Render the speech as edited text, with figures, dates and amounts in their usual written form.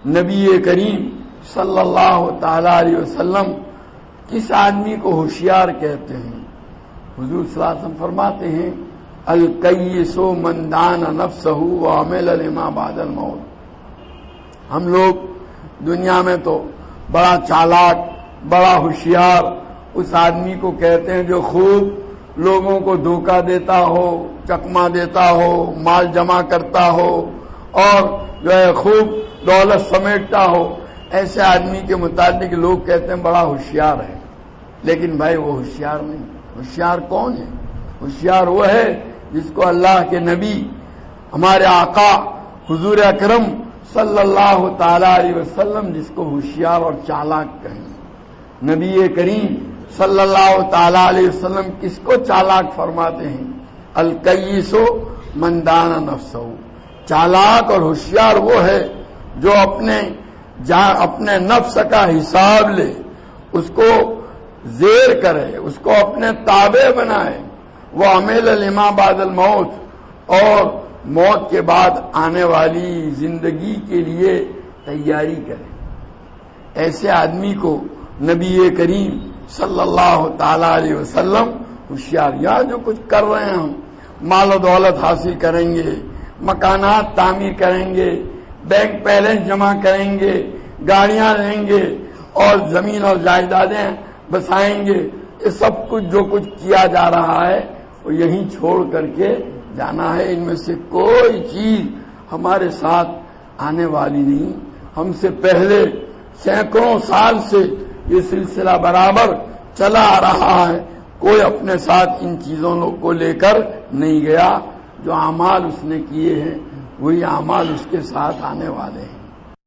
نبی کریم صلی اللہ تعالی علیہ وسلم کس آدمی کو ہوشیار کہتے ہیں؟ حضور صلی اللہ علیہ وسلم فرماتے ہیں الکیس من دان نفسہ وعمل لما بعد الموت۔ ہم لوگ دنیا میں تو بڑا چالاک، بڑا ہوشیار اس آدمی کو کہتے ہیں جو خوب لوگوں کو دھوکہ دیتا ہو، چکما دیتا ہو، مال جمع کرتا ہو اور جو ہے خوب دولت سمیٹتا ہو۔ ایسے آدمی کے متعلق لوگ کہتے ہیں بڑا ہوشیار ہے، لیکن بھائی وہ ہوشیار نہیں۔ ہوشیار کون ہے؟ ہوشیار وہ ہے جس کو اللہ کے نبی ہمارے آقا حضور اکرم صلی اللہ تعالی علیہ وسلم جس کو ہوشیار اور چالاک کہیں۔ نبی کریم صلی اللہ تعالی علیہ وسلم کس کو چالاک فرماتے ہیں؟ الکیس من دان نفسہ۔ چالاک اور ہوشیار وہ ہے جو اپنے نفس کا حساب لے، اس کو زیر کرے، اس کو اپنے تابع بنائے، وہ عمل لما بعد الموت، اور موت کے بعد آنے والی زندگی کے لیے تیاری کرے۔ ایسے آدمی کو نبی کریم صلی اللہ تعالی علیہ وسلم ہوشیار، یا جو کچھ کر رہے ہیں ہم، مال و دولت حاصل کریں گے، مکانات تعمیر کریں گے، بینک بیلنس جمع کریں گے، گاڑیاں لیں گے اور زمین اور جائیدادیں بسائیں گے، یہ سب کچھ جو کچھ کیا جا رہا ہے وہ یہیں چھوڑ کر کے جانا ہے۔ ان میں سے کوئی چیز ہمارے ساتھ آنے والی نہیں۔ ہم سے پہلے سینکڑوں سال سے یہ سلسلہ برابر چلا آ رہا ہے، کوئی اپنے ساتھ ان چیزوں کو لے کر نہیں گیا۔ جو اعمال اس نے کیے ہیں وہی اعمال اس کے ساتھ آنے والے ہیں۔